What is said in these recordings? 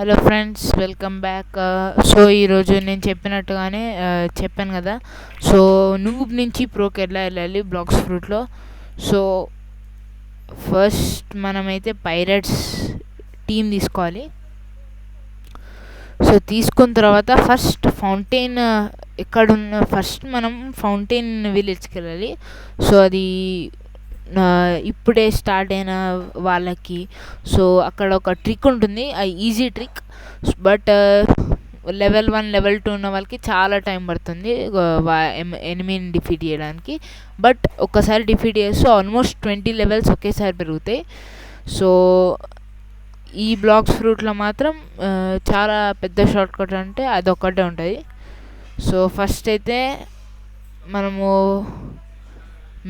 Hello friends, welcome back. So ఈరోజు నేను చెప్పాను కదా. సో నూబ్ నుంచి ప్రోకి ఎలా వెళ్ళాలి బ్లాక్స్ ఫ్రూట్లో. సో ఫస్ట్ మనమైతే పైరట్స్ టీమ్ తీసుకోవాలి. సో తీసుకున్న తర్వాత ఫస్ట్ మనం ఫౌంటైన్ విలేజ్కి వెళ్ళాలి. సో అది ఇప్పుడే స్టార్ట్ అయిన వాళ్ళకి సో అక్కడ ఒక ట్రిక్ ఉంటుంది, easy trick. But level 1 level 2 ఉన్న వాళ్ళకి చాలా టైం పడుతుంది ఎనిమిని డిఫీట్ చేయడానికి. బట్ ఒక్కసారి డిఫీట్ చేస్తే ఆల్మోస్ట్ 20 లెవెల్స్ ఒకేసారి పెరుగుతాయి. సో ఈ బ్లాక్స్ ఫ్రూట్లో మాత్రం చాలా పెద్ద షార్ట్ కట్ అంటే అదొక్కటే ఉంటుంది. సో ఫస్ట్ అయితే మనము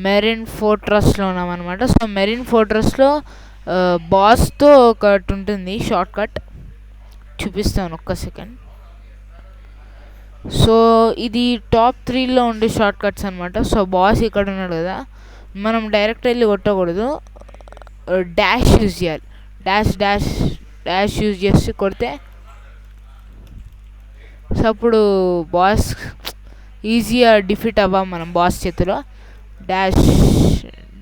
మెరిన్ ఫోర్ట్రస్లో ఉన్నామన్నమాట. సో మెరిన్ ఫోర్ట్రస్లో బాస్తో ఒకటి ఉంటుంది షార్ట్ కట్, చూపిస్తాను ఒక్క సెకండ్. సో ఇది టాప్ 3లో ఉండే షార్ట్ కట్స్ అనమాట. సో బాస్ ఇక్కడ ఉన్నాడు కదా, మనం డైరెక్ట్ వెళ్ళి కొట్టకూడదు, డాష్ యూజ్ చేయాలి. డాష్ యూజ్ చేసి కొడితే సో అప్పుడు బాస్ ఈజీగా డిఫీట్ అవ్వం మనం బాస్ చేతిలో.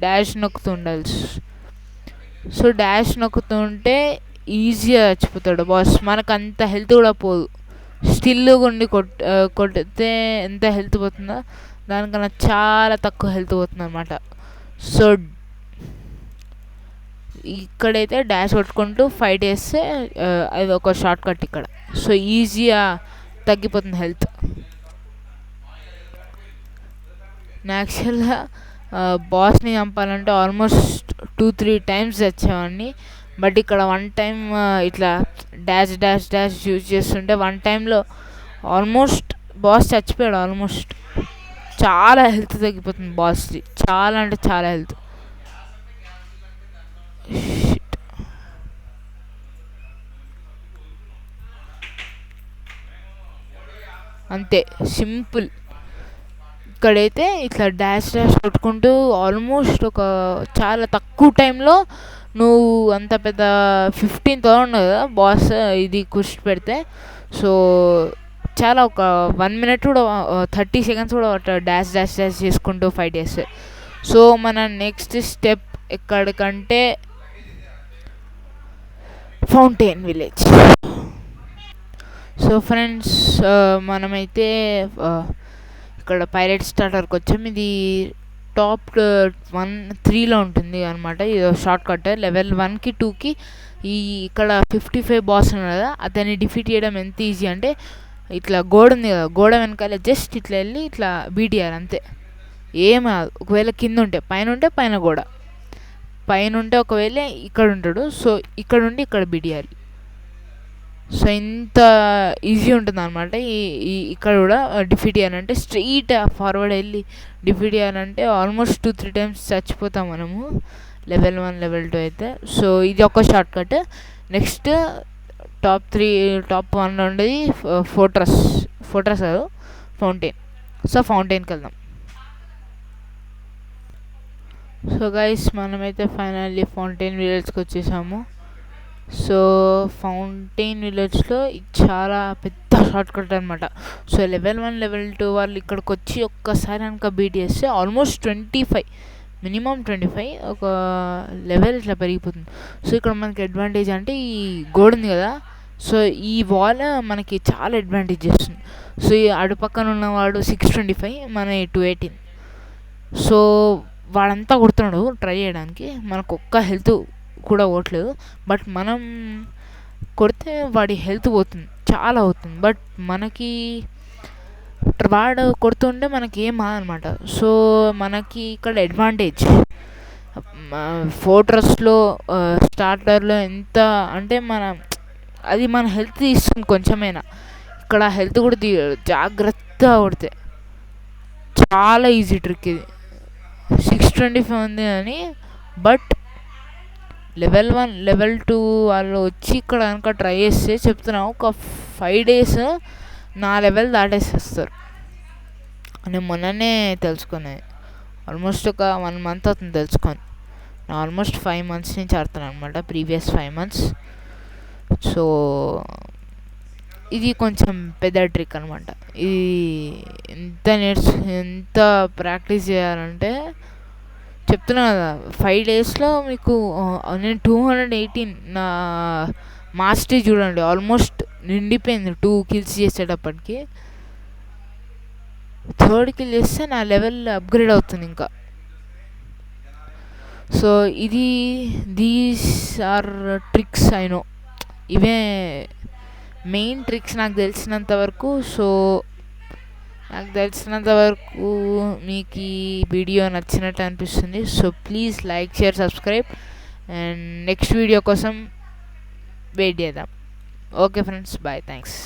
డాష్ నొక్కుతూ ఉండాలి. సో డాష్ నొక్కుతుంటే ఈజీగా చచ్చిపోతాడు బాస్. మనకు అంత హెల్త్ కూడా పోదు. స్టిల్గా ఉండి కొడితే ఎంత హెల్త్ పోతుందో దానికన్నా చాలా తక్కువ హెల్త్ పోతుంది అనమాట. సో ఇక్కడైతే డాష్ కొట్టుకుంటూ ఫైట్ చేస్తే అది ఒక షార్ట్ కట్ ఇక్కడ. సో ఈజీగా తగ్గిపోతుంది హెల్త్. యాక్చువల్గా బాస్ని చంపాలంటే ఆల్మోస్ట్ 2-3 టైమ్స్ వచ్చేవాడిని. బట్ ఇక్కడ 1 టైం ఇట్లా డాష్ యూజ్ చేస్తుంటే 1 టైంలో ఆల్మోస్ట్ బాస్ చచ్చిపోయాడు. ఆల్మోస్ట్ చాలా హెల్త్ తగ్గిపోతుంది బాస్ది, చాలా అంటే చాలా హెల్త్. అంతే సింపుల్. ఇక్కడైతే ఇట్లా డాష్ కొట్టుకుంటూ ఆల్మోస్ట్ ఒక చాలా తక్కువ టైంలో నువ్వు అంత పెద్ద 15,000 కదా బాస్ ఇది కూర్చి పెడితే. సో చాలా ఒక 1 మినిట్ కూడా 30 సెకండ్స్ కూడా డాష్ చేసుకుంటూ ఫైట్ చేస్తే. సో మన నెక్స్ట్ స్టెప్ ఎక్కడికంటే ఫౌంటైన్ విలేజ్. సో ఫ్రెండ్స్, మనమైతే ఇక్కడ పైరేట్ స్టార్టర్కి వచ్చాం. ఇది టాప్ 3లో ఉంటుంది అనమాట. ఇది షార్ట్ కట్ లెవెల్ 1కి 2కి. ఇక్కడ 55 బాస్ ఉన్నారు కదా, అతన్ని డిఫీట్ చేయడం ఎంత ఈజీ అంటే ఇట్లా గోడ ఉంది కదా, గోడ వెనకాల జస్ట్ ఇట్లా వెళ్ళి ఇట్లా బీట్ చేయాలి అంతే. ఏమి ఒకవేళ కింద ఉంటే పైన గోడ, పైన ఉంటే ఒకవేళ ఇక్కడ ఉంటాడు. సో ఇక్కడ ఉండి ఇక్కడ బీట్ చేయాలి. సో ఇంత ఈజీ ఉంటుంది అనమాట. ఇక్కడ కూడా డిఫీట్ చేయాలంటే స్ట్రెయిట్ ఫార్వర్డ్ వెళ్ళి డిఫీట్ చేయాలంటే ఆల్మోస్ట్ 2-3 టైమ్స్ చచ్చిపోతాం మనము లెవెల్ 1 లెవెల్ 2 అయితే. సో ఇది ఒక షార్ట్ కట్. నెక్స్ట్ టాప్ 1లో ఉండేది ఫోర్ట్రస్ కాదు, ఫౌంటైన్. సో ఫౌంటైన్కి వెళ్దాం. సో గైస్, మనమైతే ఫైనల్లీ ఫౌంటైన్ విలేజ్కి వచ్చేసాము. సో ఫౌంటైన్ విలేజ్లో చాలా పెద్ద షార్ట్ కట్ అనమాట. సో లెవెల్ 1 లెవెల్ 2 వాళ్ళు ఇక్కడికి వచ్చి ఒక్కసారి కనుక బీట్ చేస్తే ఆల్మోస్ట్ 25, మినిమం 25 ఒక లెవెల్ ఇట్లా పెరిగిపోతుంది. సో ఇక్కడ మనకి అడ్వాంటేజ్ అంటే ఈ గోడ ఉంది కదా, సో ఈ వాల్ మనకి చాలా అడ్వాంటేజ్ చేస్తుంది. సో ఈ అడుపక్కన ఉన్నవాడు 625, మన 218. సో వాడంతా కొడుతున్నాడు ట్రై చేయడానికి, మనకు ఒక్క హెల్త్ కూడా పోవట్లేదు. బట్ మనం కొడితే వాడి హెల్త్ పోతుంది, చాలా అవుతుంది. బట్ మనకి వాడు కొడుతుంటే మనకి ఏం కాదనమాట. సో మనకి ఇక్కడ అడ్వాంటేజ్ ఫోర్ట్రస్లో స్టార్టర్లో ఎంత అంటే అది మన హెల్త్ ఇస్తుంది కొంచెమైనా. ఇక్కడ హెల్త్ కూడా జాగ్రత్తగా కొడితే చాలా ఈజీ ట్రిక్ ఇది. 625 ఉంది అని. బట్ లెవెల్ 1 లెవెల్ 2 వాళ్ళు వచ్చి ఇక్కడ కనుక ట్రై చేస్తే చెప్తున్నాం ఒక 5 days నా లెవెల్ దాటేసేస్తారు. నేను మొన్ననే తెలుసుకునేది, ఆల్మోస్ట్ ఒక 1 month అవుతుంది తెలుసుకొని. నేను ఆల్మోస్ట్ 5 months నుంచి ఆడుతున్నాను అనమాట, ప్రీవియస్ 5 months. సో ఇది కొంచెం పెద్ద ట్రిక్ అనమాట. ఇది ఎంత ప్రాక్టీస్ చేయాలంటే చెప్తున్నా కదా, 5 డేస్లో మీకు నేను 218 నా మాస్టరీ చూడండి, ఆల్మోస్ట్ నిండిపోయింది 2 కిల్స్ చేసేటప్పటికి. 3rd కిల్ చేస్తే నా లెవెల్ అప్గ్రేడ్ అవుతుంది ఇంకా. So these are tricks I know, ఇవే మెయిన్ ట్రిక్స్ నాకు తెలిసినంత వరకు. సో నాకు తెలిసినంత వరకు మీకు ఈ వీడియో నచ్చినట్టు అనిపిస్తుంది. So please like, share, subscribe, and next video కోసం వెయిట్ చేద్దాం. Okay friends, bye, thanks.